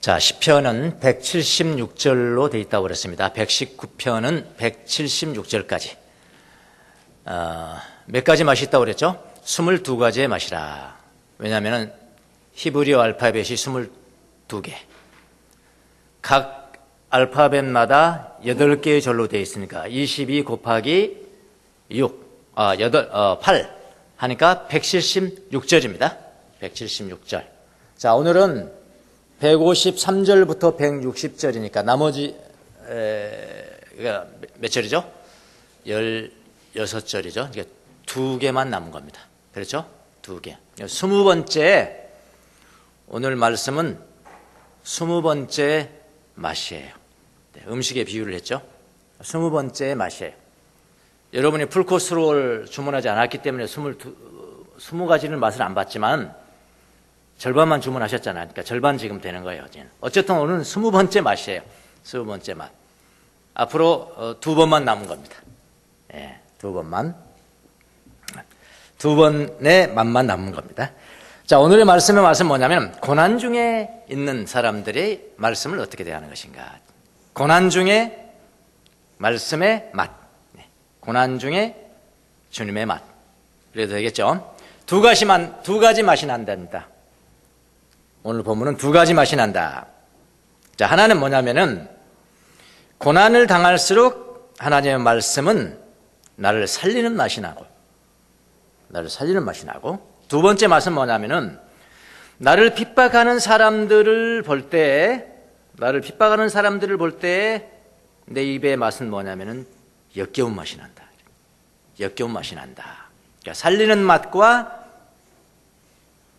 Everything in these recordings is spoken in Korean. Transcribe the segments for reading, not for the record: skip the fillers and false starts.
자, 시편은 176절로 되어 있다고 그랬습니다. 119편은 176절까지. 몇 가지 맛이 있다고 그랬죠? 22가지의 맛이라. 왜냐하면 히브리어 알파벳이 22개. 각 알파벳마다 8개의 절로 되어 있으니까 22 곱하기 8 하니까 176절입니다. 176절. 자, 오늘은 153절부터 160절이니까 나머지 몇 절이죠? 16절이죠. 이게 2개만 남은 겁니다. 그렇죠? 2개. 20번째, 오늘 말씀은 20번째 맛이에요. 음식의 비유를 했죠. 20번째 맛이에요. 여러분이 풀코스를 주문하지 않았기 때문에 20가지는 맛을 안 봤지만 절반만 주문하셨잖아요. 그러니까 절반 지금 되는 거예요. 어쨌든 오늘은 20번째 맛이에요. 20번째 맛. 앞으로 2번만 남은 겁니다. 예, 2번만. 2번의 맛만 남은 겁니다. 자, 오늘의 말씀의 맛은 뭐냐면 고난 중에 있는 사람들의 말씀을 어떻게 대하는 것인가. 고난 중에 말씀의 맛. 고난 중에 주님의 맛. 그래도 되겠죠? 두 가지 맛이 난답니다. 오늘 본문은 2가지 맛이 난다. 자, 하나는 뭐냐면은 고난을 당할수록 하나님의 말씀은 나를 살리는 맛이 나고, 두 번째 맛은 뭐냐면은 나를 핍박하는 사람들을 볼 때 내 입의 맛은 뭐냐면은 역겨운 맛이 난다. 역겨운 맛이 난다. 그러니까 살리는 맛과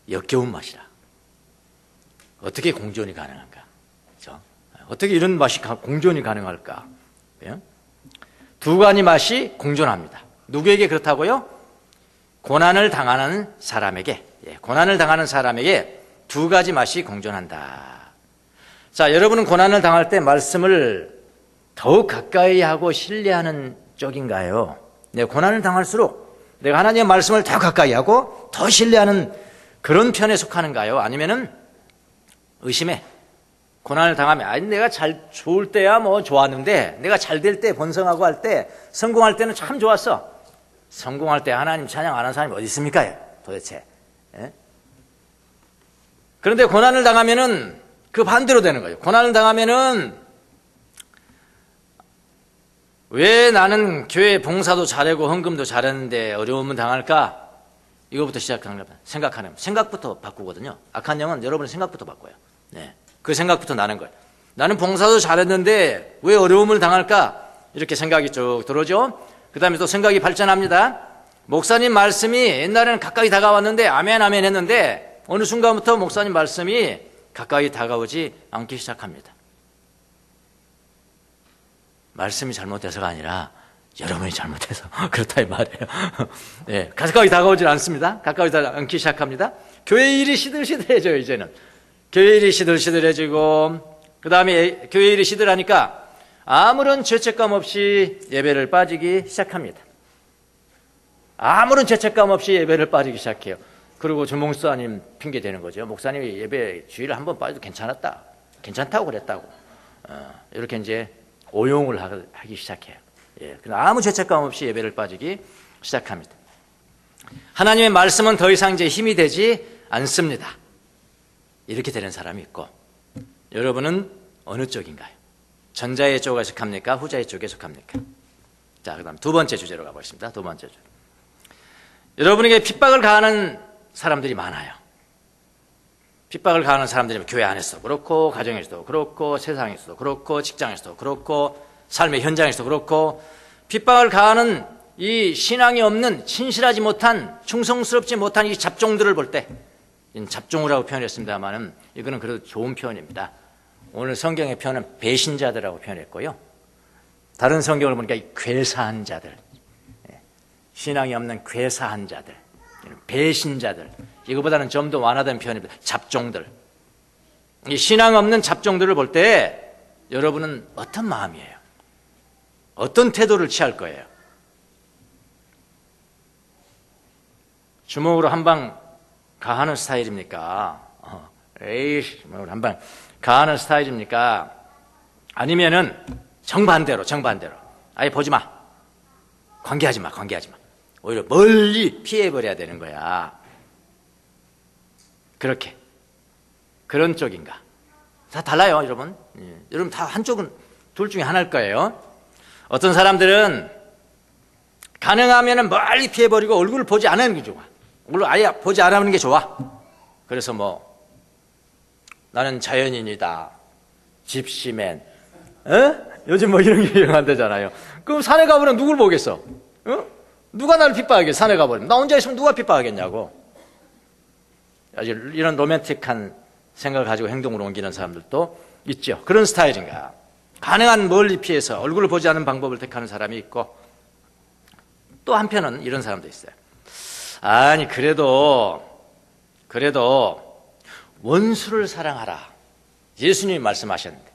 역겨운 맛이라. 어떻게 공존이 가능한가? 그렇죠? 어떻게 이런 맛이 공존이 가능할까? 예? 2가지 맛이 공존합니다. 누구에게 그렇다고요? 고난을 당하는 사람에게. 고난을 당하는 사람에게 2가지 맛이 공존한다. 자, 여러분은 고난을 당할 때 말씀을 더욱 가까이 하고 신뢰하는 쪽인가요? 고난을 당할수록 내가 하나님의 말씀을 더 가까이 하고 더 신뢰하는 그런 편에 속하는가요? 아니면은 의심해. 고난을 당하면 내가 좋을 때야 뭐 좋았는데 내가 잘 될 때, 번성하고 할 때, 성공할 때는 참 좋았어. 성공할 때 하나님 찬양 안 하는 사람이 어디 있습니까? 도대체. 예? 그런데 고난을 당하면은 그 반대로 되는 거예요. 고난을 당하면은 왜 나는 교회 봉사도 잘하고 헌금도 잘했는데 어려움은 당할까? 이거부터 시작하는 거예요. 생각부터 바꾸거든요. 악한 영은 여러분의 생각부터 바꿔요. 네. 그 생각부터 나는 거예요. 나는 봉사도 잘했는데 왜 어려움을 당할까? 이렇게 생각이 쭉 들어오죠. 그 다음에 또 생각이 발전합니다. 목사님 말씀이 옛날에는 가까이 다가왔는데 아멘 아멘 했는데 어느 순간부터 목사님 말씀이 가까이 다가오지 않기 시작합니다. 말씀이 잘못돼서가 아니라 여러분이 잘못해서 그렇다 이 말이에요. 네, 가까이 다가오질 않습니다. 가까이 다가오지 않기 시작합니다. 교회 일이 시들시들해져요. 이제는 교회 일이 시들시들해지고 그 다음에 교회 일이 시들하니까 아무런 죄책감 없이 예배를 빠지기 시작합니다. 아무런 죄책감 없이 예배를 빠지기 시작해요. 그리고 저 목사님 핑계 대는 거죠. 목사님이 예배 주일에 한 번 빠져도 괜찮다고 그랬다고. 이렇게 이제 오용을 하기 시작해요. 예, 아무 죄책감 없이 예배를 빠지기 시작합니다. 하나님의 말씀은 더 이상 이제 힘이 되지 않습니다. 이렇게 되는 사람이 있고, 여러분은 어느 쪽인가요? 전자의 쪽에 속합니까? 후자의 쪽에 속합니까? 자, 그 다음 2번째 주제로 가보겠습니다. 2번째 주제. 여러분에게 핍박을 가하는 사람들이 많아요. 핍박을 가하는 사람들이 교회 안에서도 그렇고, 가정에서도 그렇고, 세상에서도 그렇고, 직장에서도 그렇고, 삶의 현장에서도 그렇고, 핍박을 가하는 이 신앙이 없는, 신실하지 못한, 충성스럽지 못한 이 잡종들을 볼 때, 잡종이라고 표현했습니다만은 이거는 그래도 좋은 표현입니다. 오늘 성경의 표현은 배신자들이라고 표현했고요. 다른 성경을 보니까 괴사한 자들, 신앙이 없는 괴사한 자들, 배신자들, 이거보다는 좀 더 완화된 표현입니다. 잡종들. 이 신앙 없는 잡종들을 볼 때 여러분은 어떤 마음이에요? 어떤 태도를 취할 거예요? 주먹으로 한 방 가하는 스타일입니까? 에이씨, 뭐 한번 가하는 스타일입니까? 아니면은 정반대로 아예 보지 마, 관계하지 마. 오히려 멀리 피해버려야 되는 거야. 그렇게 그런 쪽인가? 다 달라요, 여러분. 여러분 다 한쪽은 둘 중에 하나일 거예요. 어떤 사람들은 가능하면 멀리 피해버리고 얼굴을 보지 않는 게 좋아. 얼굴을 아예 보지 않는 게 좋아. 그래서 뭐 나는 자연인이다, 집시맨, 요즘 뭐 이런 게 유행한다잖아요. 그럼 산에 가버리면 누굴 보겠어? 누가 나를 핍박하겠어? 산에 가버리면 나 혼자 있으면 누가 핍박하겠냐고. 아주 이런 로맨틱한 생각을 가지고 행동으로 옮기는 사람들도 있죠. 그런 스타일인가? 가능한 멀리 피해서 얼굴을 보지 않는 방법을 택하는 사람이 있고, 또 한편은 이런 사람도 있어요. 아니 그래도 원수를 사랑하라, 예수님이 말씀하셨는데,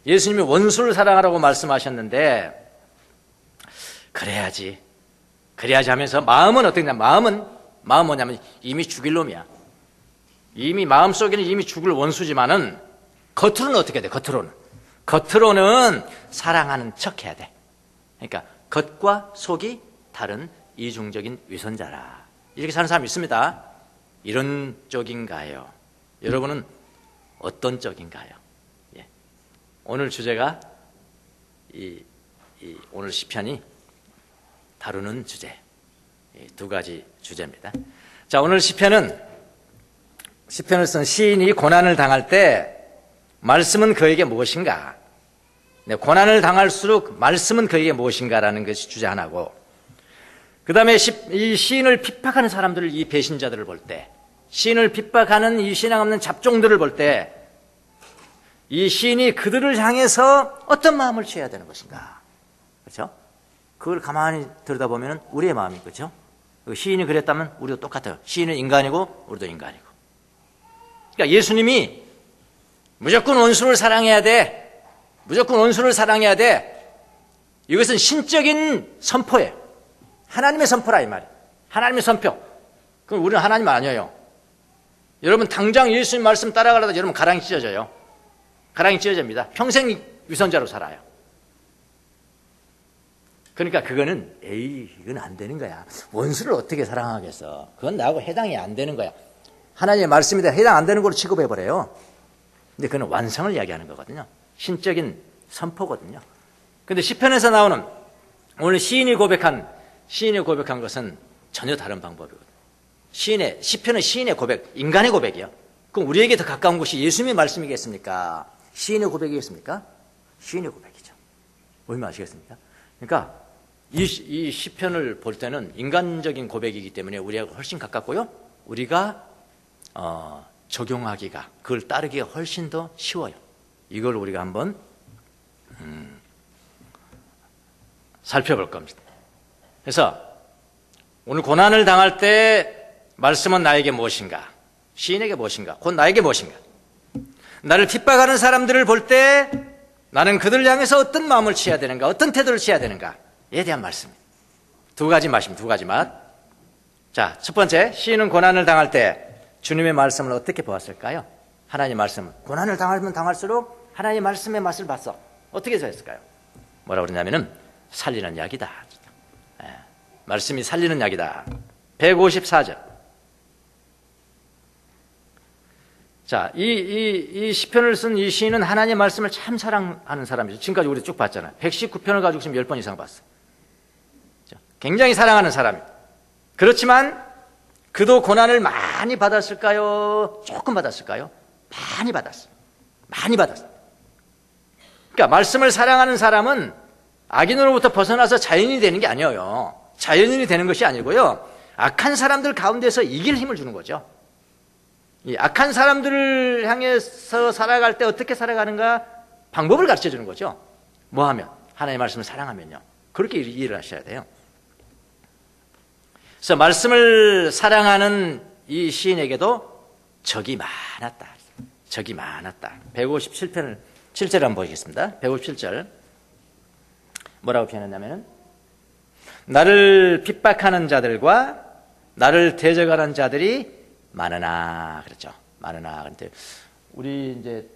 예수님이 원수를 사랑하라고 말씀하셨는데 그래야지 하면서 마음은 어떻냐? 마음은 뭐냐면 이미 죽일 놈이야. 이미 마음속에는 이미 죽을 원수지만은 겉으로는 어떻게 돼? 겉으로는 사랑하는 척 해야 돼. 그러니까 겉과 속이 다른 이중적인 위선자라, 이렇게 사는 사람이 있습니다. 이런 쪽인가요? 여러분은 어떤 쪽인가요? 예. 오늘 주제가 오늘 시편이 다루는 주제, 두 가지 주제입니다. 자, 오늘 시편을 쓴 시인이 고난을 당할 때 말씀은 그에게 무엇인가? 네, 고난을 당할수록 말씀은 그에게 무엇인가라는 것이 주제 하나고, 그 다음에 이 시인을 핍박하는 사람들을, 이 배신자들을 볼 때, 시인을 핍박하는 이 신앙 없는 잡종들을 볼 때 이 시인이 그들을 향해서 어떤 마음을 취해야 되는 것인가? 그렇죠? 그걸 가만히 들여다보면 우리의 마음이, 그렇죠? 시인이 그랬다면 우리도 똑같아요. 시인은 인간이고 우리도 인간이고. 그러니까 예수님이 무조건 원수를 사랑해야 돼, 이것은 신적인 선포예요. 하나님의 선포라 이 말이에요. 하나님의 선포. 그럼 우리는 하나님 아니에요. 여러분 당장 예수님 말씀 따라가려다 여러분 가랑이 찢어져요. 가랑이 찢어집니다. 평생 위선자로 살아요. 그러니까 그거는 이건 안 되는 거야. 원수를 어떻게 사랑하겠어? 그건 나하고 해당이 안 되는 거야. 하나님의 말씀에 대해 해당 안 되는 걸로 취급해버려요. 근데 그건 완성을 이야기하는 거거든요. 신적인 선포거든요. 근데 시편에서 나오는 오늘 시인이 고백한 것은 전혀 다른 방법이거든요. 시편은 시인의 고백, 인간의 고백이요. 그럼 우리에게 더 가까운 것이 예수님의 말씀이겠습니까? 시인의 고백이겠습니까? 시인의 고백이죠. 얼마나 아시겠습니까? 그러니까 이 시편을 볼 때는 인간적인 고백이기 때문에 우리하고 훨씬 가깝고요. 우리가 적용하기가, 그걸 따르기가 훨씬 더 쉬워요. 이걸 우리가 한번 살펴볼 겁니다. 그래서 오늘 고난을 당할 때 말씀은 나에게 무엇인가? 시인에게 무엇인가? 곧 나에게 무엇인가? 나를 핍박하는 사람들을 볼 때 나는 그들을 향해서 어떤 마음을 취해야 되는가? 어떤 태도를 취해야 되는가에 대한 말씀입니다. 두 가지 맛. 자, 첫 번째, 시인은 고난을 당할 때 주님의 말씀을 어떻게 보았을까요? 하나님의 말씀을. 고난을 당하면 당할수록 하나님의 말씀의 맛을 봤어. 어떻게 했을까요? 뭐라고 그러냐면은 살리는 약이다. 말씀이 살리는 약이다. 154절. 자, 이 시편을 쓴 이 시인은 하나님의 말씀을 참 사랑하는 사람이죠. 지금까지 우리 쭉 봤잖아요. 119편을 가지고 지금 10번 이상 봤어요. 굉장히 사랑하는 사람이에요. 그렇지만 그도 고난을 많이 받았을까요? 조금 받았을까요? 많이 받았어요. 그러니까 말씀을 사랑하는 사람은 악인으로부터 벗어나서 자연인이 되는 게 아니에요. 자연인이 되는 것이 아니고요, 악한 사람들 가운데서 이길 힘을 주는 거죠. 이 악한 사람들을 향해서 살아갈 때 어떻게 살아가는가 방법을 가르쳐 주는 거죠. 뭐 하면? 하나님의 말씀을 사랑하면요. 그렇게 이해를 하셔야 돼요. 그래서 말씀을 사랑하는 이 시인에게도 적이 많았다. 157편을 7절 한번 보겠습니다. 157절 뭐라고 표현했냐면, 나를 핍박하는 자들과 나를 대적하는 자들이 많으나, 그렇죠. 많으나. 근데 우리 이제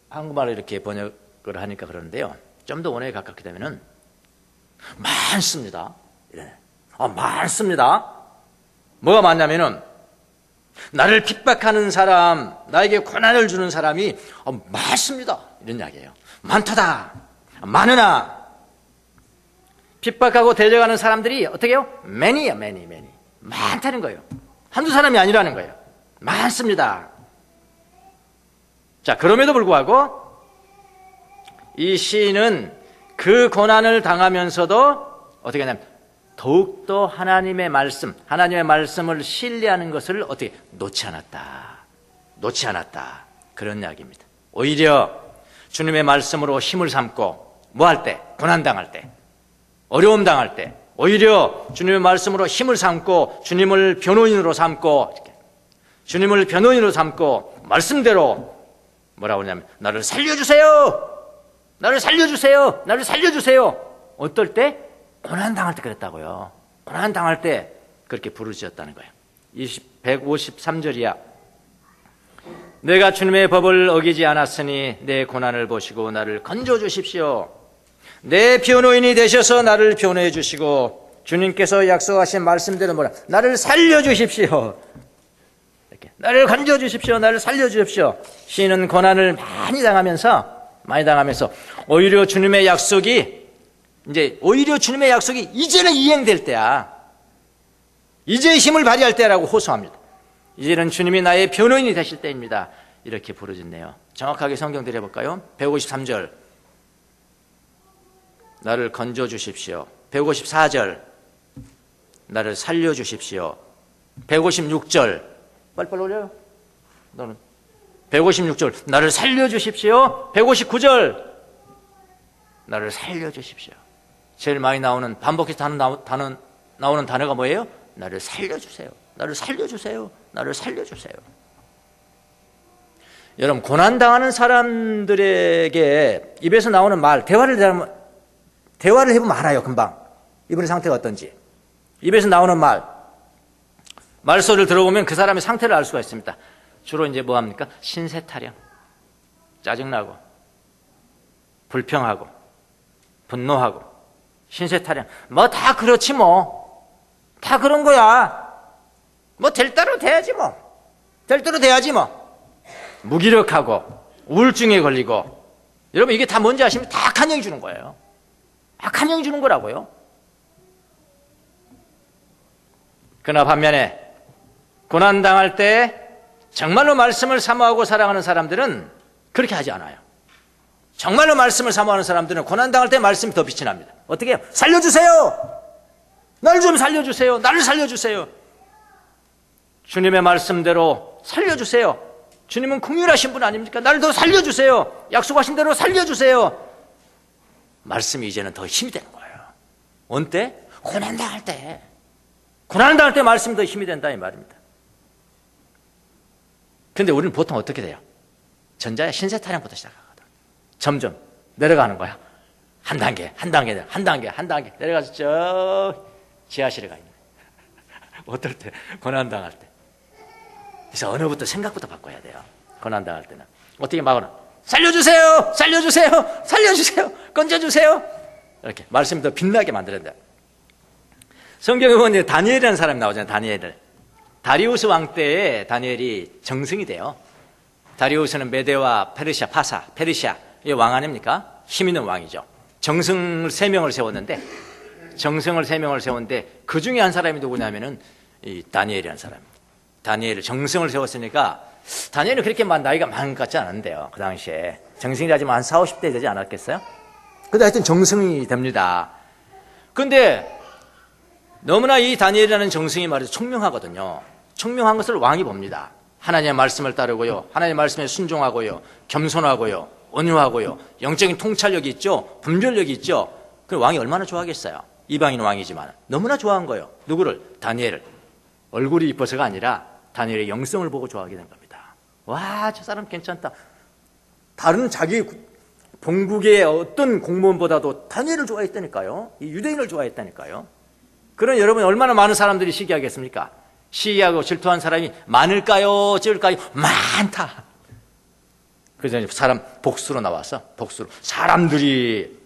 한국말로 이렇게 번역을 하니까 그러는데요. 좀 더 원어에 가깝게 되면은 많습니다. 이래. 많습니다. 뭐가 많냐면은 나를 핍박하는 사람, 나에게 고난을 주는 사람이 많습니다. 이런 이야기예요. 많다다. 많으나 핍박하고 데려가는 사람들이 어떻게 해요? many야, many. 많다는 거예요. 한두 사람이 아니라는 거예요. 많습니다. 자, 그럼에도 불구하고 이 시인은 그 고난을 당하면서도 어떻게 하냐면 더욱더 하나님의 말씀을 신뢰하는 것을 어떻게 놓지 않았다. 그런 이야기입니다. 오히려 주님의 말씀으로 힘을 삼고 뭐 할 때? 고난 당할 때, 어려움 당할 때 오히려 주님의 말씀으로 힘을 삼고 주님을 변호인으로 삼고 말씀대로 뭐라고 하냐면 나를 살려주세요. 어떨 때? 고난 당할 때 그랬다고요. 고난 당할 때 그렇게 부르짖었다는 거예요. 153절이야. 내가 주님의 법을 어기지 않았으니 내 고난을 보시고 나를 건져 주십시오. 내 변호인이 되셔서 나를 변호해 주시고 주님께서 약속하신 말씀대로 나를 살려 주십시오. 이렇게 나를 건져 주십시오. 나를 살려 주십시오. 시인은 고난을 많이 당하면서 오히려 주님의 약속이 이제는 이행될 때야. 이제 힘을 발휘할 때라고 호소합니다. 이제는 주님이 나의 변호인이 되실 때입니다. 이렇게 부르짖네요. 정확하게 성경 들여볼까요? 153절 나를 건져 주십시오. 154절 나를 살려 주십시오. 156절 빨리빨리 올려요. 너는 156절 나를 살려 주십시오. 159절 나를 살려 주십시오. 제일 많이 나오는 반복해서 나오는 단어가 뭐예요? 나를 살려주세요. 나를 살려주세요. 나를 살려주세요. 여러분 고난당하는 사람들에게 입에서 나오는 말 대화를 해보면 알아요. 금방 이분의 상태가 어떤지. 입에서 나오는 말소리를 들어보면 그 사람의 상태를 알 수가 있습니다. 주로 이제 뭐 합니까? 신세타령, 짜증나고 불평하고 분노하고 신세타령. 뭐 다 그렇지 다 그런 거야. 될 대로 돼야지 될 대로 돼야지 무기력하고 우울증에 걸리고. 여러분 이게 다 뭔지 아시면 다 악한 영이 주는 거예요. 악한 영이 주는 거라고요. 그러나 반면에 고난당할 때 정말로 말씀을 사모하고 사랑하는 사람들은 그렇게 하지 않아요. 정말로 말씀을 사모하는 사람들은 고난당할 때 말씀이 더 빛이 납니다. 어떻게 해요? 살려주세요. 나를 좀 살려주세요. 나를 살려주세요. 주님의 말씀대로 살려주세요. 주님은 긍휼하신 분 아닙니까? 나를 더 살려주세요. 약속하신 대로 살려주세요. 말씀이 이제는 더 힘이 되는 거예요. 언제? 고난당할 때. 고난당할 때 말씀이 더 힘이 된다 이 말입니다. 그런데 우리는 보통 어떻게 돼요? 전자의 신세타령부터 시작하거든. 점점 내려가는 거야. 한 단계 내려가서 저 지하실에 가 있는 거야. 어떨 때? 고난당할 때. 그래서 언어부터 생각부터 바꿔야 돼요. 고난당할 때는. 어떻게 막으나? 살려주세요! 건져주세요! 이렇게 말씀이 더 빛나게 만들어야 돼요. 성경에 보면 다니엘이라는 사람이 나오잖아요. 다리우스 왕 때에 다니엘이 정승이 돼요. 다리우스는 메대와 페르시아의 왕 아닙니까? 힘 있는 왕이죠. 정승을 3명을 세웠는데 그 중에 한 사람이 누구냐면은 이 다니엘이라는 사람입니다. 다니엘을 정승을 세웠으니까 다니엘은 그렇게 나이가 많은 것 같지 않은데요. 그 당시에 정승이 하지만 한 40, 50대 되지 않았겠어요? 근데 하여튼 정승이 됩니다. 근데 너무나 이 다니엘이라는 정승이 말이죠. 총명하거든요. 총명한 것을 왕이 봅니다. 하나님의 말씀을 따르고요. 하나님의 말씀에 순종하고요. 겸손하고요. 온유하고요. 영적인 통찰력이 있죠. 분별력이 있죠. 그 왕이 얼마나 좋아하겠어요. 이방인 왕이지만 너무나 좋아한 거예요. 누구를? 다니엘을. 얼굴이 이뻐서가 아니라 다니엘의 영성을 보고 좋아하게 된 겁니다. 와, 저 사람 괜찮다. 다른 자기 본국의 어떤 공무원보다도 다니엘을 좋아했다니까요. 이 유대인을 좋아했다니까요. 그런 여러분 얼마나 많은 사람들이 시기하겠습니까? 시기하고 질투한 사람이 많을까요? 적을까요? 많다. 그래서 사람 복수로 나와서 복수로 사람들이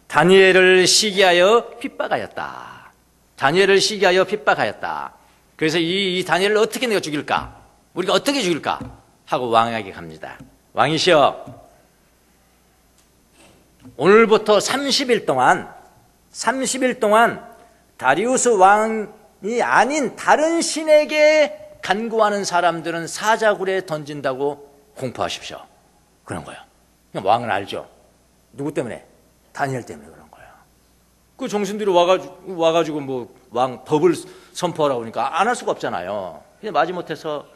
다니엘을 시기하여 핍박하였다. 다니엘을 시기하여 핍박하였다. 그래서 이 다니엘을 어떻게 내가 죽일까? 우리가 어떻게 죽일까? 하고 왕에게 갑니다. 왕이시여, 오늘부터 30일 동안 다리우스 왕이 아닌 다른 신에게 간구하는 사람들은 사자굴에 던진다고 공포하십시오. 그런 거예요. 왕은 알죠. 누구 때문에? 다니엘 때문에 그런 거예요. 그 정신들이 와가지고 뭐 왕 법을 선포하라고 하니까 안 할 수가 없잖아요. 그냥 마지못해서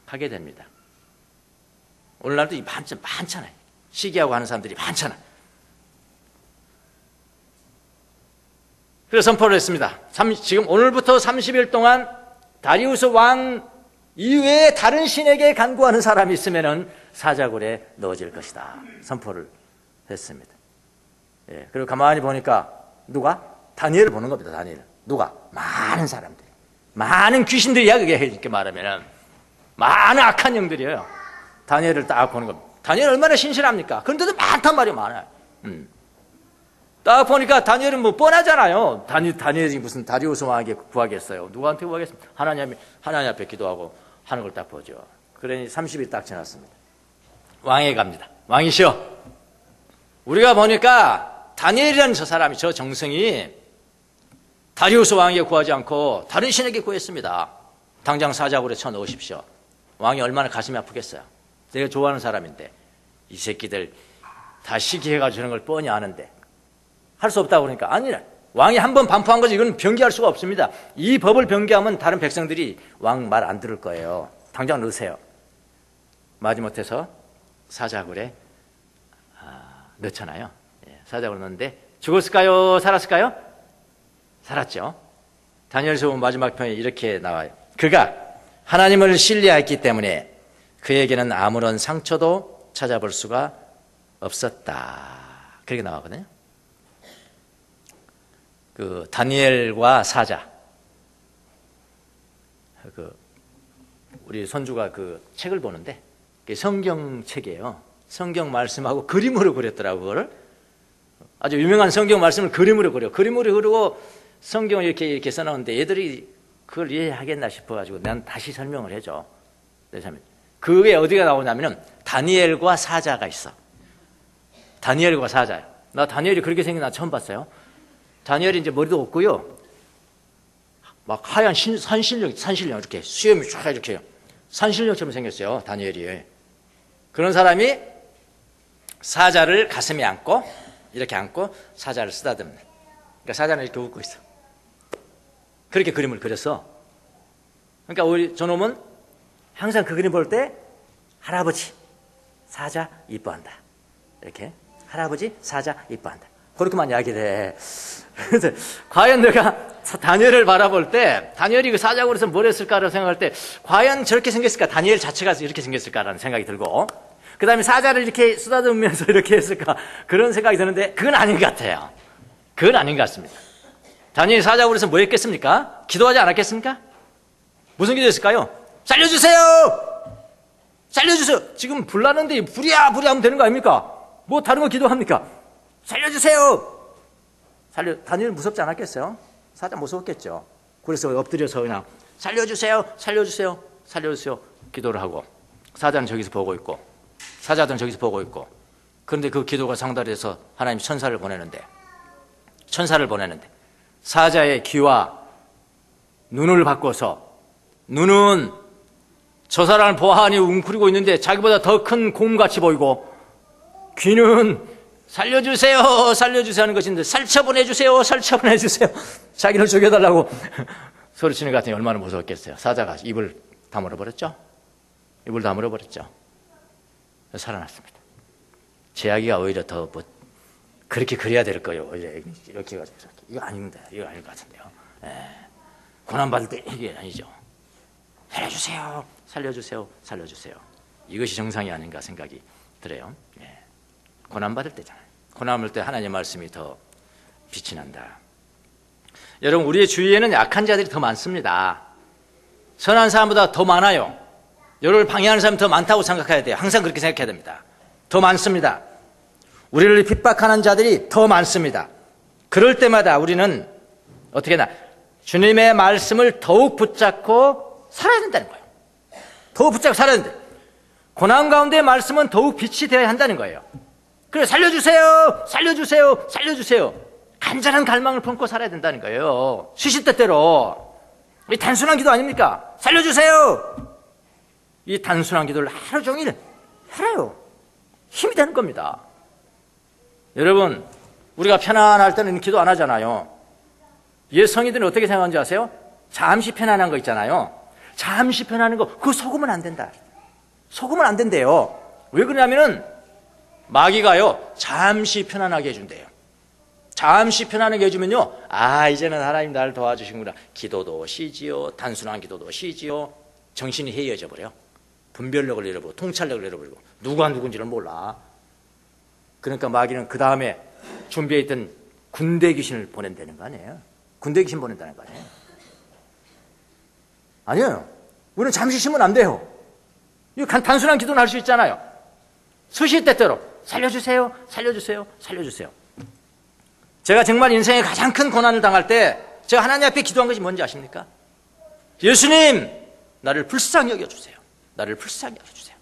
가게 됩니다. 오늘날도 많잖아요. 시기하고 하는 사람들이 많잖아요. 그래서 선포를 했습니다. 지금 오늘부터 30일 동안 다리우스 왕 이외에 다른 신에게 간구하는 사람이 있으면 사자굴에 넣어질 것이다. 선포를 했습니다. 예, 그리고 가만히 보니까 누가? 다니엘을 보는 겁니다. 다니엘. 누가? 많은 사람들이. 많은 귀신들이야. 그게 이렇게 말하면 많은 악한 영들이에요. 다니엘을 딱 보는 겁니다. 다니엘 얼마나 신실합니까? 그런데도 많단 말이에요. 많아요. 딱 보니까 다니엘은 뭐 뻔하잖아요. 다니엘이 무슨 다리우스 왕에게 구하겠어요. 누구한테 구하겠습니까? 하나님 앞에 기도하고 하는 걸 딱 보죠. 그러니 30일 딱 지났습니다. 왕에게 갑니다. 왕이시여, 우리가 보니까 다니엘이라는 저 사람이, 저 정승이 다리우스 왕에게 구하지 않고 다른 신에게 구했습니다. 당장 사자굴에 쳐넣으십시오. 왕이 얼마나 가슴이 아프겠어요. 내가 좋아하는 사람인데 이 새끼들 다 시기해가지고 저런 걸 뻔히 아는데 할 수 없다고 그러니까 아니래. 왕이 한번 반포한 거지 이건 변기할 수가 없습니다. 이 법을 변기하면 다른 백성들이 왕 말 안 들을 거예요. 당장 넣으세요. 마지못해서 사자굴에 넣잖아요. 사자굴에 넣는데 죽었을까요? 살았을까요? 살았죠. 다니엘서 본 마지막 편에 이렇게 나와요. 그가 하나님을 신뢰했기 때문에 그에게는 아무런 상처도 찾아볼 수가 없었다. 그렇게 나왔거든요. 그 다니엘과 사자. 우리 손주가 그 책을 보는데 성경책이에요. 성경 말씀하고 그림으로 그렸더라고. 그거를 아주 유명한 성경 말씀을 그림으로 그리고 성경을 이렇게 써놓은데 얘들이 그걸 이해하겠나 싶어가지고 난 다시 설명을 해줘. 그게 어디가 나오냐면은 다니엘과 사자가 있어. 다니엘과 사자요. 나 다니엘이 그렇게 생긴 나 처음 봤어요. 다니엘이 이제 머리도 없고요. 막 하얀 산신령 이렇게 수염이 쫙 이렇게 산신령처럼 생겼어요. 다니엘이. 그런 사람이 사자를 가슴에 안고 이렇게 안고 사자를 쓰다듬는. 그러니까 사자는 이렇게 웃고 있어. 그렇게 그림을 그렸어. 그러니까 우리 저놈은 항상 그 그림 볼 때 할아버지 사자 이뻐한다. 이렇게 할아버지 사자 이뻐한다. 그렇게만 이야기를 해. 그래서 과연 내가 다니엘을 바라볼 때 다니엘이 그 사자굴에서 뭘 했을까라고 생각할 때 과연 저렇게 생겼을까? 다니엘 자체가 이렇게 생겼을까라는 생각이 들고 그 다음에 사자를 이렇게 쓰다듬으면서 이렇게 했을까? 그런 생각이 드는데 그건 아닌 것 같아요. 그건 아닌 것 같습니다. 다니엘이 사자굴에서 뭐 했겠습니까? 기도하지 않았겠습니까? 무슨 기도했을까요? 살려주세요! 살려주세요! 지금 불 나는데 불이야 하면 되는 거 아닙니까? 뭐 다른 거 기도합니까? 살려주세요! 다니엘 무섭지 않았겠어요? 사자 무서웠겠죠. 그래서 엎드려서 그냥 살려주세요! 기도를 하고 사자는 저기서 보고 있고 사자들은 저기서 보고 있고 그런데 그 기도가 상달해서 하나님 천사를 보내는데 사자의 귀와 눈을 바꿔서 눈은 저 사람을 보아하니 웅크리고 있는데 자기보다 더 큰 곰같이 보이고 귀는 살려주세요 하는 것인데 살처분해주세요 자기를 죽여달라고 소리치는 것 같으니 얼마나 무서웠겠어요. 사자가 입을 다물어버렸죠. 살아났습니다. 제 이야기가 오히려 더 그렇게 그래야 될 거예요. 이렇게 해가지고 이거 아닙니다. 이거 아닐 것 같은데요. 고난받을 때 이게 아니죠. 살려주세요. 이것이 정상이 아닌가 생각이 들어요. 고난받을 때잖아요. 고난받을 때 하나님의 말씀이 더 빛이 난다. 여러분 우리의 주위에는 약한 자들이 더 많습니다. 선한 사람보다 더 많아요. 여러분을 방해하는 사람이 더 많다고 생각해야 돼요. 항상 그렇게 생각해야 됩니다. 더 많습니다. 우리를 핍박하는 자들이 더 많습니다. 그럴 때마다 우리는 어떻게 하나 주님의 말씀을 더욱 붙잡고 살아야 된다는 거예요. 더욱 붙잡고 살아야 된다. 고난 가운데 말씀은 더욱 빛이 되어야 한다는 거예요. 그래, 살려주세요, 살려주세요, 살려주세요. 간절한 갈망을 품고 살아야 된다는 거예요. 시시때때로. 이 단순한 기도 아닙니까? 살려주세요. 이 단순한 기도를 하루 종일 해요. 힘이 되는 겁니다. 여러분, 우리가 편안할 때는 기도 안 하잖아요. 옛 성인들은 어떻게 생각하는지 아세요? 잠시 편안한 거 있잖아요. 잠시 편안한 거, 그거 속으면 안 된다. 속으면 안 된대요. 왜 그러냐면은 마귀가요, 잠시 편안하게 해준대요. 잠시 편안하게 해주면요, 아, 이제는 하나님 나를 도와주시는구나. 기도도 쉬지요. 단순한 기도도 쉬지요. 정신이 해이해져 버려. 분별력을 잃어버리고 통찰력을 잃어버리고 누가 누군지를 몰라. 그러니까 마귀는 그 다음에 준비해 있던 군대 귀신을 보낸다는 거 아니에요? 군대 귀신 보낸다는 거 아니에요? 아니에요. 우리는 잠시 쉬면 안 돼요. 이 단순한 기도는 할 수 있잖아요. 수시때때로 살려주세요, 살려주세요, 살려주세요. 제가 정말 인생에 가장 큰 고난을 당할 때 제가 하나님 앞에 기도한 것이 뭔지 아십니까? 예수님, 나를 불쌍히 여겨주세요. 나를 불쌍히 여겨주세요.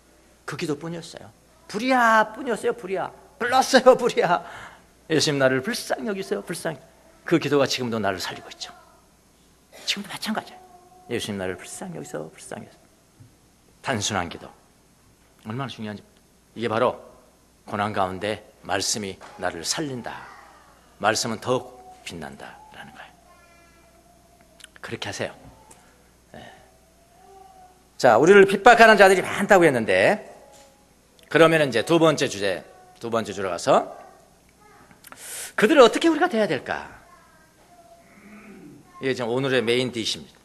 그 기도뿐이었어요. 불이야 뿐이었어요. 불이야. 불렀어요. 불이야. 예수님, 나를 불쌍히 여기세요. 불쌍히. 그 기도가 지금도 나를 살리고 있죠. 지금도 마찬가지예요. 예수님, 나를 불쌍히 여기세요. 불쌍히 여기세요. 단순한 기도. 얼마나 중요한지. 이게 바로 고난 가운데 말씀이 나를 살린다. 말씀은 더욱 빛난다라는 거예요. 그렇게 하세요. 네. 자, 우리를 핍박하는 자들이 많다고 했는데, 그러면 이제 두 번째 주로 가서 그들을 어떻게 우리가 대해야 될까? 이게 지금 오늘의 메인 디시입니다.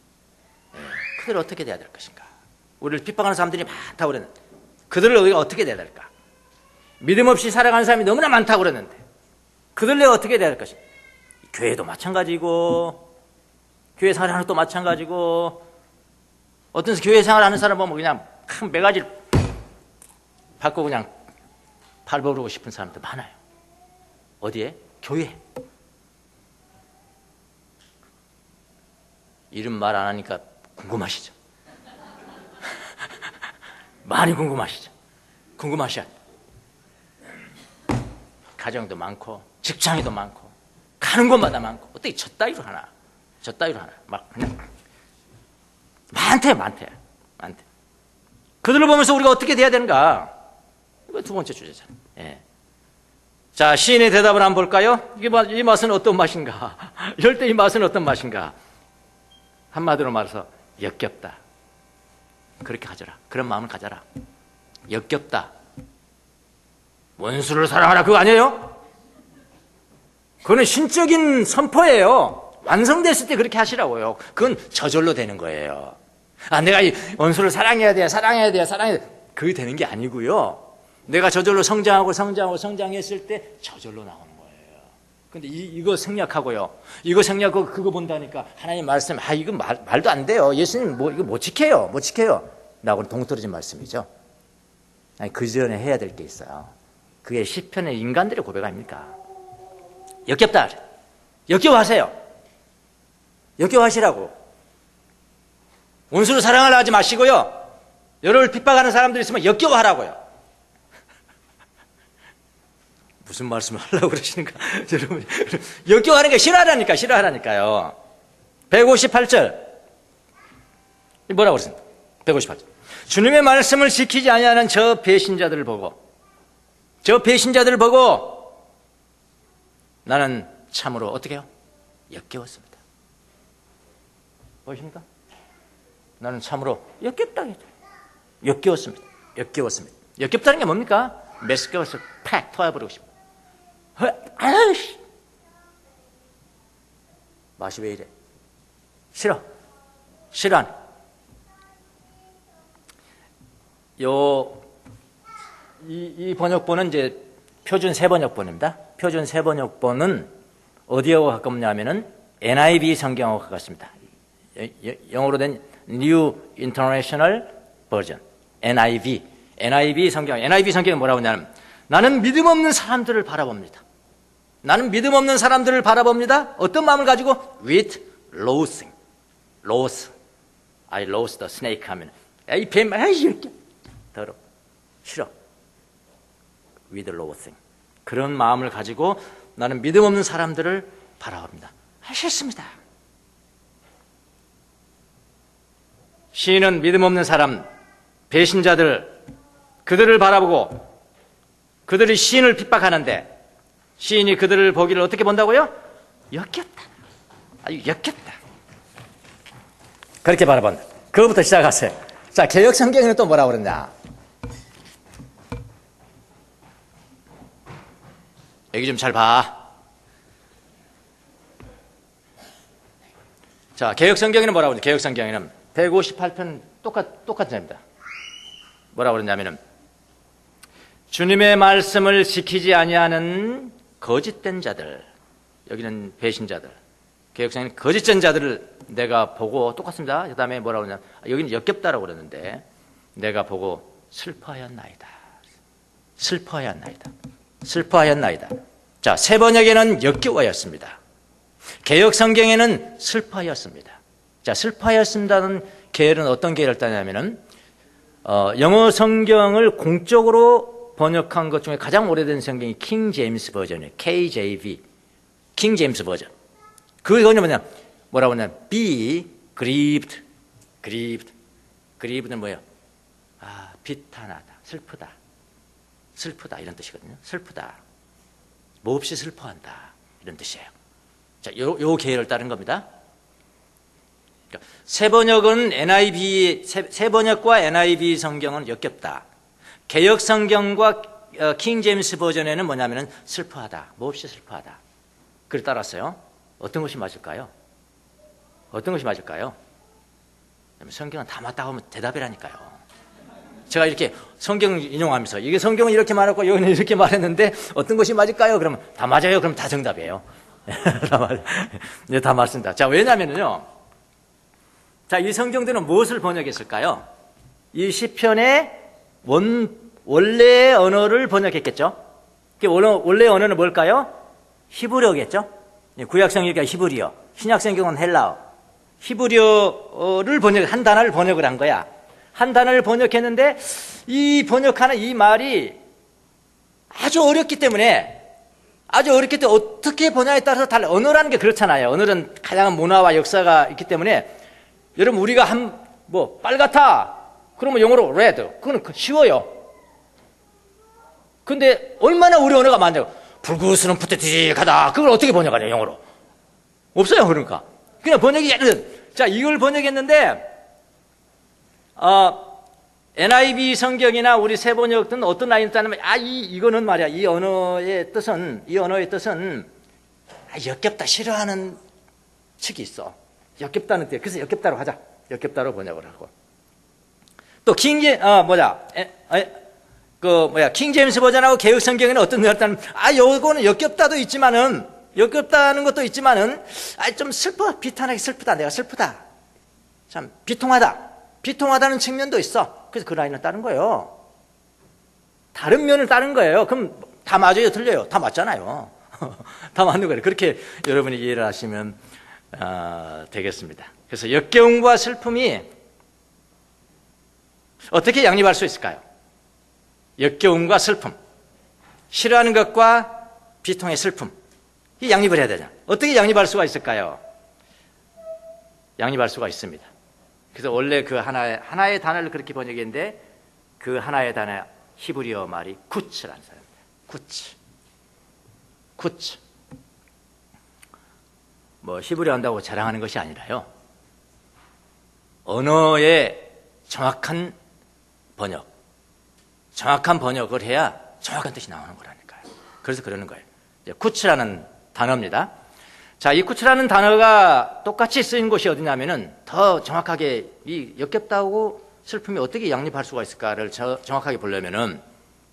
네. 그들을 어떻게 대해야 될 것인가? 우리를 핍박하는 사람들이 많다고 그랬는데 그들을 우리가 어떻게 대해야 될까? 믿음 없이 살아가는 사람이 너무나 많다고 그랬는데 그들을 내가 어떻게 대해야 될 것인가? 교회도 마찬가지고 교회 생활하는 것도 마찬가지고 어떤 교회 생활하는 사람 보면 그냥 큰 매가지를 받고 그냥 발버르고 싶은 사람도 많아요. 어디에? 교회. 이름 말 안 하니까 궁금하시죠? 많이 궁금하시죠? 궁금하셔야 돼요. 가정도 많고 직장에도 많고 가는 곳마다 많고 어떻게 저 따위로 하나 막 그냥 많대. 그들을 보면서 우리가 어떻게 돼야 되는가? 이거 두 번째 주제잖아요. 예. 자, 시인의 대답을 한번 볼까요? 이 맛은 어떤 맛인가? 이럴 때 이 맛은 어떤 맛인가? 한마디로 말해서 역겹다. 그렇게 가져라. 그런 마음을 가져라. 역겹다. 원수를 사랑하라. 그거 아니에요? 그거는 신적인 선포예요. 완성됐을 때 그렇게 하시라고요. 그건 저절로 되는 거예요. 아, 내가 이 원수를 사랑해야 돼. 그게 되는 게 아니고요. 내가 저절로 성장했을 때 저절로 나오는 거예요. 근데 이거 생략하고요. 이거 생략하고 그거 본다니까 하나님 말씀, 이거 말도 안 돼요. 예수님 이거 못 지켜요. 나하고는 동떨어진 말씀이죠. 아니, 그 전에 해야 될 게 있어요. 그게 시편의 인간들의 고백 아닙니까? 역겹다. 역겨워하세요. 역겨워하시라고. 원수를 사랑하려 하지 마시고요. 여러분을 핍박하는 사람들이 있으면 역겨워하라고요. 무슨 말씀을 하려고 그러시는가? 여러분, 역겨워하는 게 싫어하라니까요. 158절. 뭐라고 그랬습니까? 158절. 주님의 말씀을 지키지 아니하는 저 배신자들을 보고 나는 참으로 어떻게 해요? 역겨웠습니다. 보이십니까? 나는 참으로 역겹다. 역겨웠습니다. 역겹다는 게 뭡니까? 메스꺼워서 팍 토해버리고 싶어. 아이씨, 맛이 왜 이래? 싫어하네. 이 번역본은 이제 표준 세 번역본입니다. 표준 세 번역본은 어디하고 가깝냐면은 NIV 성경하고 가깝습니다. 영어로 된 New International Version. NIV 성경은 뭐라고 하냐면 나는 믿음 없는 사람들을 바라봅니다. 나는 믿음 없는 사람들을 바라봅니다. 어떤 마음을 가지고? With loathing. I loathe the snake 하면 이 뱀, 이렇게 더러 싫어. With loathing. 그런 마음을 가지고 나는 믿음 없는 사람들을 바라봅니다. 싫습니다. 시인은 믿음 없는 사람, 배신자들, 그들을 바라보고 그들이 시인을 핍박하는데 시인이 그들을 보기를 어떻게 본다고요? 역겹다. 아주 역겹다. 그렇게 바라본다. 그거부터 시작하세요. 자, 개역 성경에는 또 뭐라고 그러냐? 여기 좀 잘 봐. 자, 개역 성경에는 뭐라고 그러냐? 개역 성경에는 158편 똑같은 점입니다. 뭐라고 그러냐면은 주님의 말씀을 지키지 아니하는 거짓된 자들, 여기는 배신자들, 개역성경은 거짓된 자들을 내가 보고 똑같습니다. 그 다음에 뭐라고 그러냐? 여기는 역겹다라고 그러는데 내가 보고 슬퍼하였나이다. 자, 새 번역에는 역겨워였습니다. 개역 성경에는 슬퍼하였습니다. 자, 슬퍼하였습니다는 계열은 어떤 계열을 따냐면은 영어 성경을 공적으로 번역한 것 중에 가장 오래된 성경이 킹 제임스 버전이에요. KJV, 킹 제임스 버전. 그거는 뭐라고 하냐? Be grieved. grieved는 뭐예요? 비탄하다, 슬프다 이런 뜻이거든요. 슬프다, 몹시 슬퍼한다 이런 뜻이에요. 자, 요 계열을 따른 겁니다. 그러니까 새 번역은 새 번역과 NIV 성경은 역겹다. 개역 성경과 킹 제임스 버전에는 뭐냐면은 슬퍼하다, 몹시 슬퍼하다. 그를 따랐어요. 어떤 것이 맞을까요? 성경은 다 맞다고 하면 대답이라니까요. 제가 이렇게 성경 인용하면서 이게 성경은 이렇게 말했고 여기는 이렇게 말했는데 어떤 것이 맞을까요? 그러면 다 맞아요. 그럼 다 정답이에요. 다 맞습니다. 자, 왜냐면은요. 자, 이 성경들은 무엇을 번역했을까요? 이 시편의 원래의 언어를 번역했겠죠. 원래의 언어는 뭘까요? 히브리어겠죠. 구약 성경이 히브리어, 신약 성경은 헬라어. 히브리어를 한 단어를 번역을 한 거야. 한 단어를 번역했는데 이 번역하는 이 말이 아주 어렵기 때문에 어떻게 번역에 따라서 달라. 언어라는 게 그렇잖아요. 언어는 다양한 문화와 역사가 있기 때문에 여러분 우리가 빨갛다 그러면 영어로 red, 그건 쉬워요. 근데 얼마나 우리 언어가 많냐고. 불구스는 푸테티직하다, 그걸 어떻게 번역하냐 영어로? 없어요. 그러니까 그냥 번역이 자, 이걸 번역했는데 NIV 성경이나 우리 새 번역들은 어떤 라인을 따르면 이거는 말이야, 이 언어의 뜻은 역겹다, 싫어하는 측이 있어. 역겹다는 뜻. 그래서 역겹다로 하자. 역겹다로 번역을 하고. 또 킹 제임스 버전하고 개역 성경에는 어떤 내용을 따르면 요거는 역겹다는 것도 있지만은 좀 비탄하게 슬프다. 내가 슬프다. 참 비통하다는 측면도 있어. 그래서 그 라인을 따른 거예요. 다른 면을 따른 거예요. 그럼 다 맞아요, 틀려요? 다 맞잖아요. 다 맞는 거예요. 그렇게 여러분이 이해를 하시면 되겠습니다. 그래서 역겨움과 슬픔이 어떻게 양립할 수 있을까요? 역겨움과 슬픔, 싫어하는 것과 비통의 슬픔, 이 양립을 해야 되잖아요. 어떻게 양립할 수가 있을까요? 양립할 수가 있습니다. 그래서 원래 그 하나의 단어를 그렇게 번역했는데 그 하나의 단어 히브리어 말이 쿠츠라는 사람입니다. 쿠츠. 히브리어 한다고 자랑하는 것이 아니라요. 언어의 정확한 번역을 해야 정확한 뜻이 나오는 거라니까요. 그래서 그러는 거예요. 쿠츠라는 단어입니다. 자, 이 쿠츠라는 단어가 똑같이 쓰인 곳이 어디냐면은 더 정확하게 이 역겹다고 슬픔이 어떻게 양립할 수가 있을까를 정확하게 보려면은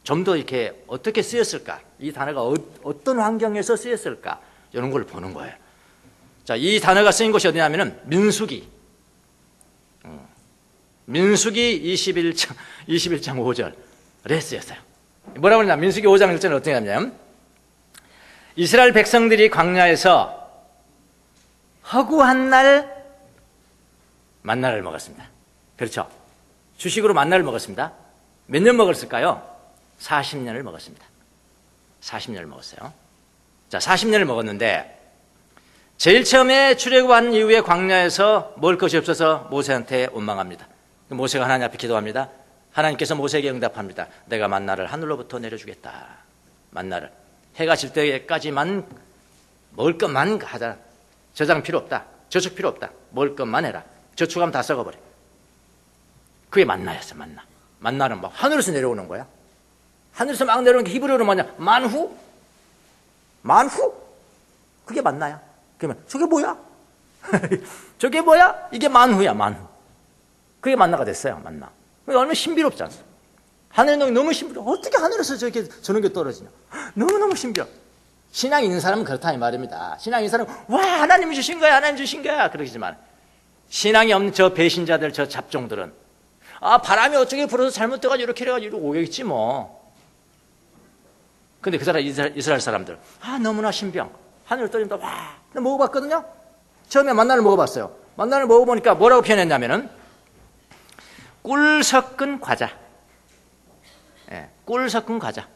좀 더 이렇게 어떻게 쓰였을까, 이 단어가 어떤 환경에서 쓰였을까, 이런 걸 보는 거예요. 자, 이 단어가 쓰인 곳이 어디냐면은 민수기 민수기 21장 5절 레스였어요. 뭐라고 그러냐? 민수기 5장 1절은 어떻게 하냐면 이스라엘 백성들이 광야에서 허구한 날 만나를 먹었습니다. 그렇죠? 주식으로 만나를 먹었습니다. 몇 년 먹었을까요? 40년을 먹었습니다. 40년을 먹었어요. 자, 40년을 먹었는데 제일 처음에 출애굽한 이후에 광야에서 먹을 것이 없어서 모세한테 원망합니다. 모세가 하나님 앞에 기도합니다. 하나님께서 모세에게 응답합니다. 내가 만나를 하늘로부터 내려주겠다. 만나를 해가 질 때까지만 먹을 것만 하자. 저장 필요 없다. 저축 필요 없다. 먹을 것만 해라. 저축하면 다 썩어버려. 그게 만나였어. 만나는 막 하늘에서 내려오는 거야. 하늘에서 막 내려오는 게 히브리어로 뭐냐? 만후? 그게 만나야. 그러면 저게 뭐야? 저게 뭐야? 이게 만후야. 만후. 그게 만나가 됐어요. 만나. 얼마나 신비롭지 않습니까? 하늘의 능력이 너무 신비로워. 어떻게 하늘에서 저런 게 떨어지냐? 너무너무 신비로워. 신앙이 있는 사람은 그렇다 이 말입니다. 신앙이 있는 사람은 와, 하나님이 주신 거야, 하나님 주신 거야 그러지만 신앙이 없는 저 배신자들, 저 잡종들은 아, 바람이 어쩌게 불어서 잘못돼가지고 이렇게 해가지고 오겠지 뭐. 근데 그 사람 이스라엘 사람들 아, 너무나 신비한 거. 하늘을 떨어진다. 와, 나 먹어봤거든요. 처음에 만나를 먹어봤어요. 만나를 먹어보니까 뭐라고 표현했냐면은 꿀 섞은 과자. 예, 꿀 섞은 과자.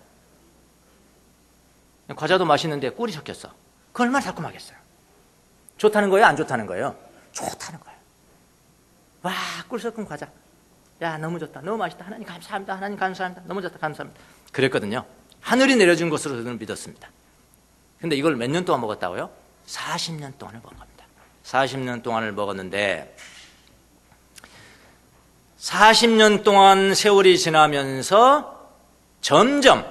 과자도 맛있는데 꿀이 섞였어. 그 얼마나 달콤하겠어요. 좋다는 거예요? 안 좋다는 거예요? 좋다는 거예요. 와, 꿀 섞은 과자. 야, 너무 좋다. 너무 맛있다. 하나님 감사합니다. 하나님 감사합니다. 너무 좋다. 감사합니다. 그랬거든요. 하늘이 내려준 것으로 저는 믿었습니다. 근데 이걸 몇 년 동안 먹었다고요? 40년 동안을 먹은 겁니다. 40년 동안을 먹었는데 40년 동안 세월이 지나면서 점점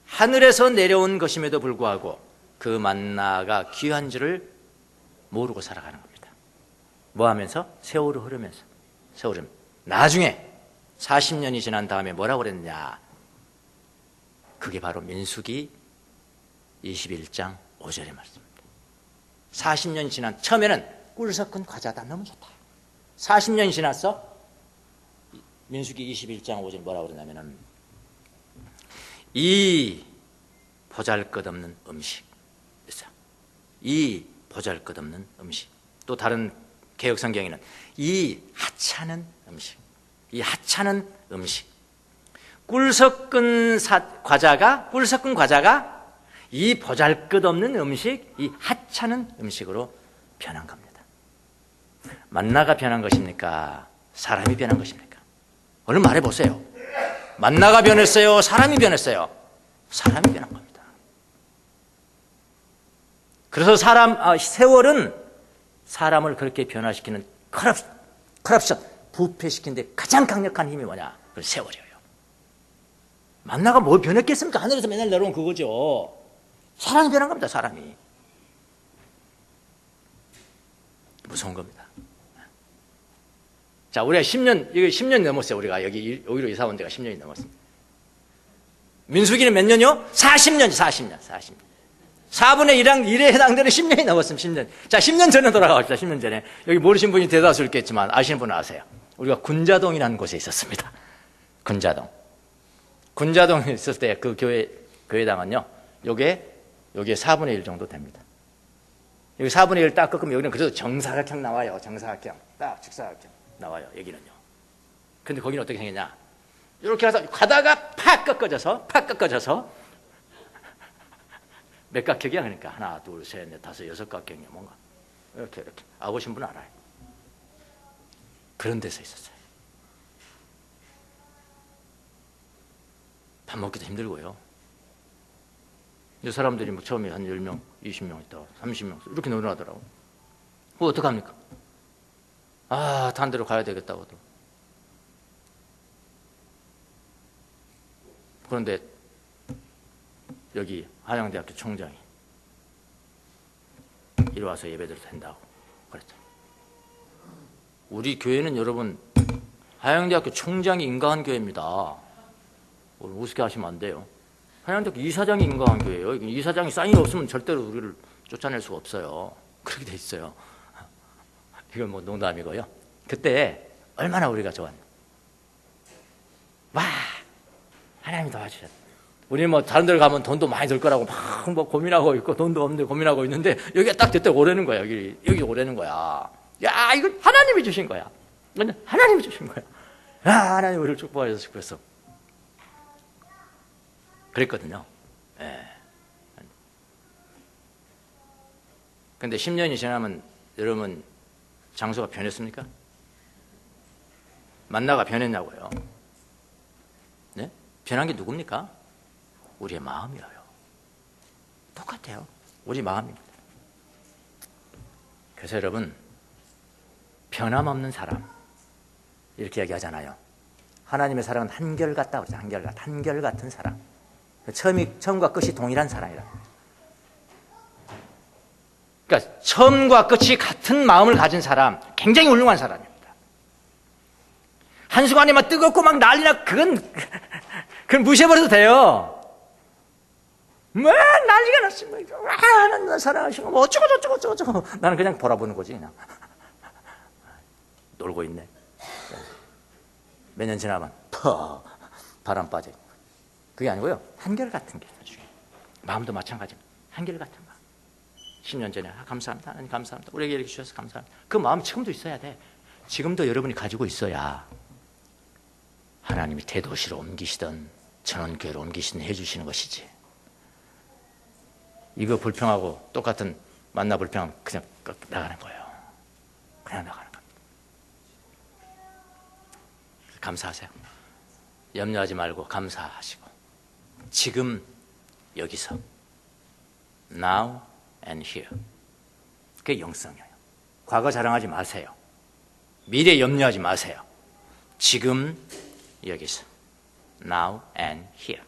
하늘에서 내려온 것임에도 불구하고 그 만나가 귀한 줄을 모르고 살아가는 겁니다. 뭐 하면서? 세월이 흐르면서. 나중에 40년이 지난 다음에 뭐라고 그랬느냐? 그게 바로 민수기 21장 5절의 말씀입니다. 40년이 지난 처음에는 꿀 섞은 과자다. 너무 좋다. 40년이 지났어. 민수기 21장 5절 뭐라고 그러냐면은 이 보잘것없는 음식. 이 보잘것없는 음식. 또 다른 개역 성경에는 이 하찮은 음식. 이 하찮은 음식. 꿀 섞은 과자가 이 보잘것없는 음식, 이 하찮은 음식으로 변한 겁니다. 만나가 변한 것입니까? 사람이 변한 것입니까? 얼른 말해보세요. 만나가 변했어요? 사람이 변했어요? 사람이 변한 겁니다. 그래서 세월은 사람을 그렇게 변화시키는 커럽션, 부패시키는 데 가장 강력한 힘이 뭐냐? 그 세월이에요. 만나가 뭘 변했겠습니까? 하늘에서 맨날 내려온 그거죠. 사람이 변한 겁니다. 사람이. 무서운 겁니다. 자, 우리가 10년 넘었어요. 우리가 여기로 이사 온 지가 10년이 넘었습니다. 민수기는 몇 년이요? 40년. 4분의 1에 해당되는 10년이 넘었습니다. 10년. 자, 10년 전에 돌아가봅시다. 10년 전에. 여기 모르신 분이 대다수 있겠지만 아시는 분은 아세요. 우리가 군자동이라는 곳에 있었습니다. 군자동에 있었을 때 그 교회당은요, 요게 4분의 1 정도 됩니다. 여기 4분의 1 딱 꺾으면 여기는 그래도 정사각형 나와요. 정사각형. 딱 직사각형 나와요. 여기는요. 근데 거기는 어떻게 생겼냐? 이렇게 가다가 팍 꺾어져서 몇 각형이야? 그러니까 하나, 둘, 셋, 넷, 다섯, 여섯 각형이야. 뭔가 이렇게 아보신 분 알아요. 그런 데서 있었어요. 밥 먹기도 힘들고요. 이 사람들이 뭐 처음에 한 10명, 20명 있다, 30명 이렇게 늘어나더라고. 그거 어떡합니까? 아, 다른 데로 가야 되겠다고도. 그런데 여기 한양대학교 총장이 이리 와서 예배드려도 된다고 그랬죠. 우리 교회는 여러분 한양대학교 총장이 인가한 교회입니다. 우습게 하시면 안 돼요. 한양대학교 이사장이 인가한 교회예요. 이사장이 사인이 없으면 절대로 우리를 쫓아낼 수가 없어요. 그렇게 돼 있어요. 이건 뭐 농담이고요. 그때 얼마나 우리가 좋았나. 와, 하나님이 도와주셨다. 우리는 뭐 다른 데로 가면 돈도 많이 들 거라고 막 뭐 고민하고 있고 돈도 없는데 고민하고 있는데 여기가 딱 됐다 오라는 거야. 여기 오라는 거야. 야, 이거 하나님이 주신 거야. 이건 하나님이 주신 거야. 야, 하나님 우리를 축복하셔서 그래서 그랬거든요. 예. 근데 10년이 지나면 여러분 장소가 변했습니까? 만나가 변했냐고요? 네? 변한 게 누굽니까? 우리의 마음이에요. 똑같아요. 우리 마음입니다. 그래서 여러분, 변함없는 사람 이렇게 얘기하잖아요. 하나님의 사랑은 한결같다 그러죠. 한결같은 사랑. 처음과 끝이 동일한 사랑이라. 그러니까 처음과 끝이 같은 마음을 가진 사람, 굉장히 훌륭한 사람입니다. 한순간에 막 뜨겁고 막 난리나, 그건 무시해버려도 돼요. 뭐 난리가 났으면 하나님 사랑하시고 뭐 어쩌고 나는 그냥 돌아보는 거지. 그냥 놀고 있네. 몇 년 지나면 퍼 바람 빠져. 그게 아니고요, 한결같은 게 중요해요. 마음도 마찬가지입니다. 한결같은 마음. 10년 전에 감사합니다. 하나님 감사합니다. 우리에게 이렇게 주셔서 감사합니다. 그 마음 지금도 있어야 돼. 지금도 여러분이 가지고 있어야 하나님이 대도시로 옮기시든 전원교회로 옮기시든 해주시는 것이지. 이거 불평하고 똑같은 만나 불평하면 그냥 나가는 거예요. 그냥 나가는 겁니다. 감사하세요. 염려하지 말고 감사하시고 지금 여기서 now and here. 그게 영성이에요. 과거 자랑하지 마세요. 미래 염려하지 마세요. 지금 여기서 now and here.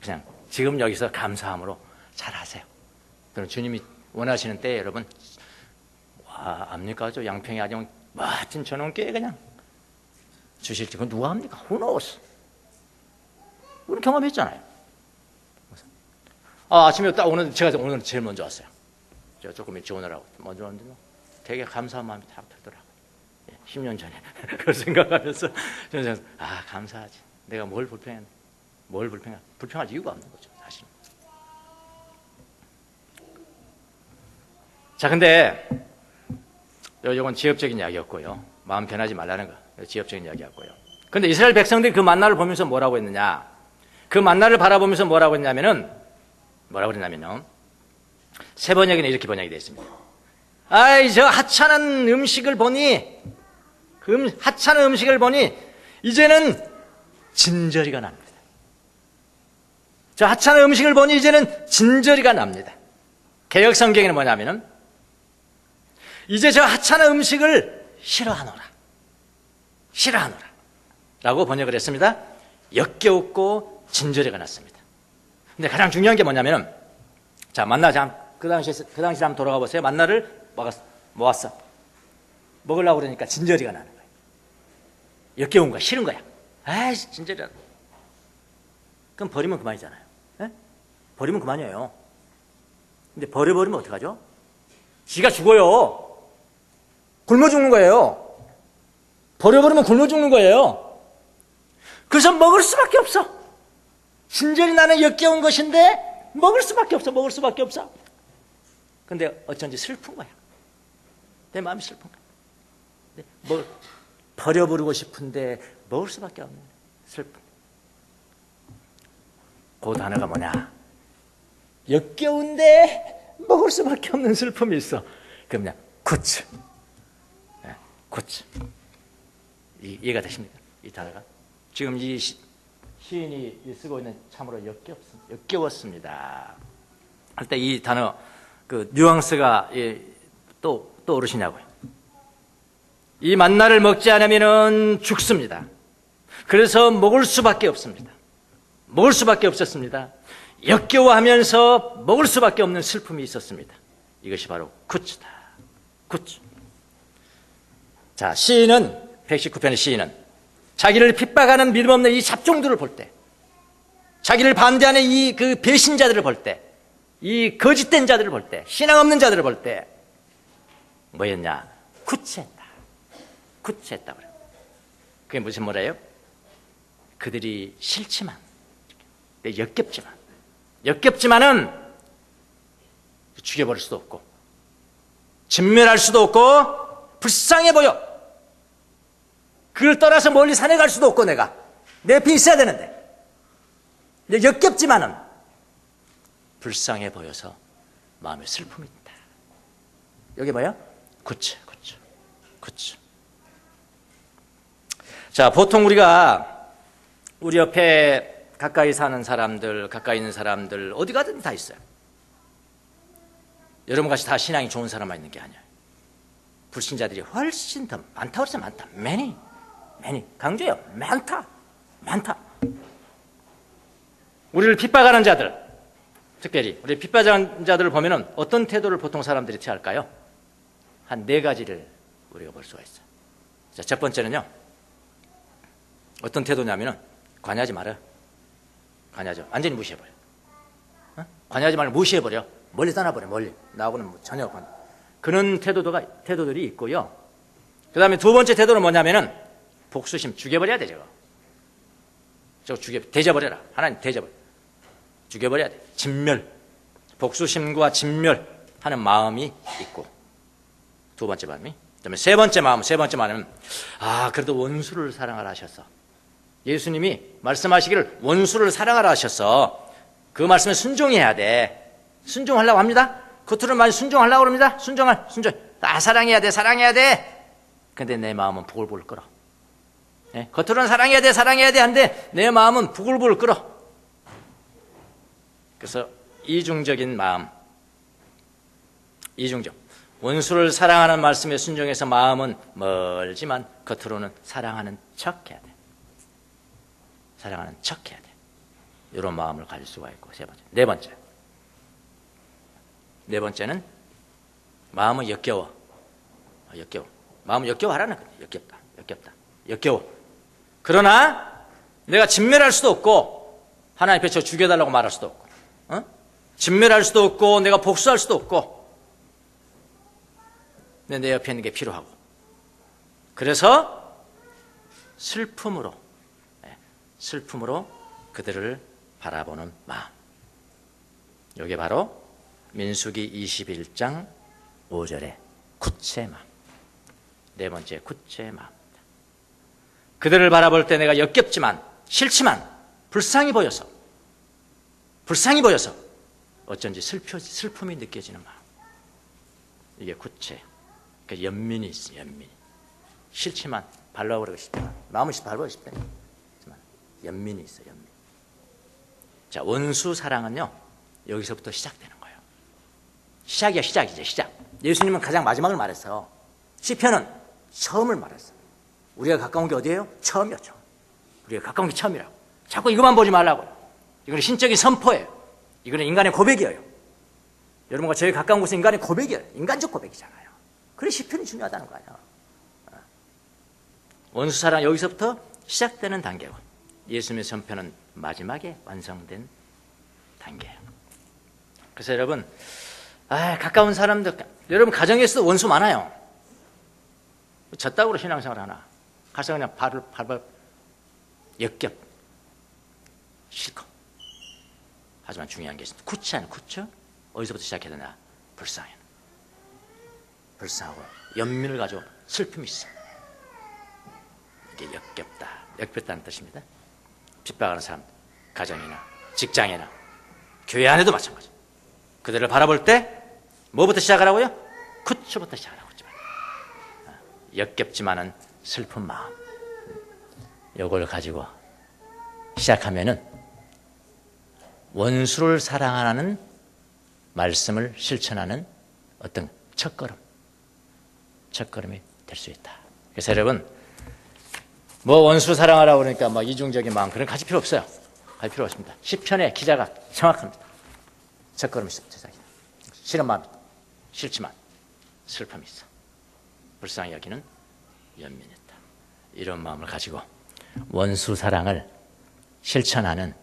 그냥 지금 여기서 감사함으로 잘하세요. 그럼 주님이 원하시는 때에 여러분, 와, 압니까? 저 양평이 아주 멋진 전원교회 그냥 주실지 그건 누가 합니까? Who knows? 우리는 경험했잖아요. 아침에 딱 제가 오늘 제일 먼저 왔어요. 제가 조금 일찍 오느라고 먼저 왔는데 되게 감사한 마음이 탁 들더라고요. 10년 전에 그걸 생각하면서 저는 감사하지. 내가 뭘 불평했나? 불평할 이유가 없는 거죠, 사실. 자, 근데 이건 지엽적인 이야기였고요. 마음 변하지 말라는 거, 지엽적인 이야기였고요. 근데 이스라엘 백성들이 그 만나를 보면서 뭐라고 했느냐? 그 만나를 바라보면서 뭐라고 했냐면요. 세 번역에는 이렇게 번역이 되어 있습니다. 저 하찮은 음식을 보니, 이제는 진저리가 납니다. 저 하찮은 음식을 보니 이제는 진저리가 납니다. 개역 성경에는 뭐냐면은 이제 저 하찮은 음식을 싫어하노라 라고 번역을 했습니다. 역겨웠고 진저리가 났습니다. 근데 가장 중요한 게 뭐냐면은, 자, 만나, 그 당시에 한번 돌아가 보세요. 만나를 모았어. 먹으려고 그러니까 진저리가 나는 거예요. 역겨운 거야, 싫은 거야. 진저리가. 그럼 버리면 그만이잖아요. 네? 버리면 그만이에요. 근데 버려버리면 어떡하죠? 지가 죽어요. 굶어 죽는 거예요. 버려버리면 굶어 죽는 거예요. 그래서 먹을 수밖에 없어. 진저리 나는 역겨운 것인데 먹을 수밖에 없어. 근데 어쩐지 슬픈 거야. 내 마음이 슬픈 거야. 버려버리고 싶은데 먹을 수밖에 없는 슬픔. 그 단어가 뭐냐? 역겨운데 먹을 수밖에 없는 슬픔이 있어. 그럼 그냥 구츠. 이해가 되십니까? 이 단어가. 지금 이 시인이 쓰고 있는 참으로 역겨웠습니다. 할 때 이 단어, 그 뉘앙스가 또 오르시냐고요. 이 만나를 먹지 않으면 죽습니다. 그래서 먹을 수밖에 없습니다. 먹을 수밖에 없었습니다. 역겨워하면서 먹을 수밖에 없는 슬픔이 있었습니다. 이것이 바로 구츠다. 구츠. 자, 시인은 119편의 시인은 자기를 핍박하는 믿음 없는 이 잡종들을 볼 때, 자기를 반대하는 이 그 배신자들을 볼 때, 이 거짓된 자들을 볼 때, 신앙 없는 자들을 볼 때 뭐였냐? 구체했다 그래요. 그게 무슨 뭐래요? 그들이 싫지만, 역겹지만은 죽여버릴 수도 없고, 진멸할 수도 없고, 불쌍해 보여. 그걸 떠나서 멀리 산에 갈 수도 없고, 내가 내 옆에 있어야 되는데, 역겹지만은 불쌍해 보여서 마음에 슬픔이 있다. 여기 뭐야? 굿즈. 자, 보통 우리가 우리 옆에 가까이 사는 사람들, 가까이 있는 사람들 어디 가든 다 있어요. 여러분 같이 다 신앙이 좋은 사람만 있는 게 아니에요. 불신자들이 훨씬 더 많다 그래서 많다. many 강조해요. 많다. 우리를 핍박하는 자들, 특별히 우리 핍박하는 자들을 보면은 어떤 태도를 보통 사람들이 취할까요? 한 4가지를 우리가 볼 수가 있어요. 자, 첫 번째는요, 어떤 태도냐면은 관여하지 말아요. 관여하죠. 완전히 무시해버려. 관여하지 말고 무시해버려. 멀리 떠나버려. 멀리. 나하고는 뭐 전혀 관여. 그런 태도들이 있고요. 그 다음에 두 번째 태도는 뭐냐면은 복수심. 죽여버려야 돼, 저거 대져버려라. 하나님 대져버려. 죽여버려야 돼. 진멸. 복수심과 진멸하는 마음이 있고, 두 번째 마음이. 그다음에 세 번째 마음은 그래도 원수를 사랑하라 하셨어. 예수님이 말씀하시기를 원수를 사랑하라 하셨어. 그 말씀에 순종해야 돼. 순종하려고 합니다. 겉으로는 많이 순종하려고 합니다. 순종. 사랑해야 돼. 근데 내 마음은 부글부글 끓어. 네? 겉으로는 사랑해야 돼 한데 내 마음은 부글부글 끓어. 그래서 이중적인 마음. 원수를 사랑하는 말씀에 순종해서 마음은 멀지만 겉으로는 사랑하는 척해야 돼. 이런 마음을 가질 수가 있고, 네 번째는 마음은 역겨워. 마음은 역겨워하라는 거예요. 역겨워. 그러나 내가 진멸할 수도 없고, 하나님 앞에 저 죽여달라고 말할 수도 없고, 진멸할 수도 없고, 내가 복수할 수도 없고, 내 옆에 있는 게 필요하고, 그래서 슬픔으로 그들을 바라보는 마음. 이게 바로 민수기 21장 5절의 굿즈의 마음. 네 번째 굿즈의 마음입니다. 그들을 바라볼 때 내가 역겹지만, 싫지만, 불쌍히 보여서 어쩐지 슬픔이 느껴지는 마음. 이게 굿즈예요. 그러니까 연민이 있어요. 싫지만 발라버리고 싶지만, 마음은 발라버리고 싶다. 연민이 있어요. 자, 원수 사랑은요, 여기서부터 시작되는 거예요. 시작. 예수님은 가장 마지막을 말했어. 시편은 처음을 말했어. 우리가 가까운 게 어디예요? 처음이었죠. 우리가 가까운 게 처음이라고. 자꾸 이것만 보지 말라고요. 이거는 신적인 선포예요. 이거는 인간의 고백이에요. 여러분과 저희 가까운 곳은 인간의 고백이에요. 인간적 고백이잖아요. 그래 시편이 중요하다는 거예요. 원수 사랑 여기서부터 시작되는 단계고, 예수님의 선편은 마지막에 완성된 단계예요. 그래서 여러분, 가까운 사람들, 여러분 가정에서도 원수 많아요. 졌다고 신앙생활 하나 가서 그냥 발을 역겹 싫고. 하지만 중요한 게 있습니다. 굿즈 어디서부터 시작해야 되나? 불쌍하고 연민을 가지고 슬픔이 있어. 이게 역겹다는 뜻입니다. 핍박하는 사람, 가정이나 직장이나 교회 안에도 마찬가지. 그들을 바라볼 때 뭐부터 시작하라고요? 굿즈부터 시작하라고 했지만, 역겹지만은 슬픈 마음, 이걸 가지고 시작하면은 원수를 사랑하는 말씀을 실천하는 어떤 첫걸음이 될 수 있다. 그래서 여러분, 원수 사랑하라고 그러니까 이중적인 마음 그런 거 가질 필요 없어요. 갈 필요 없습니다. 시편의 기자가 정확합니다. 첫걸음이 시작이다. 싫은 마음이 있다. 싫지만 슬픔이 있어. 불쌍히 여기는 연민이 있다. 이런 마음을 가지고 원수 사랑을 실천하는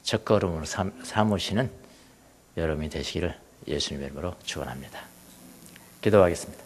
첫걸음으로 삼으시는 여러분이 되시기를 예수님의 이름으로 축원합니다. 기도하겠습니다.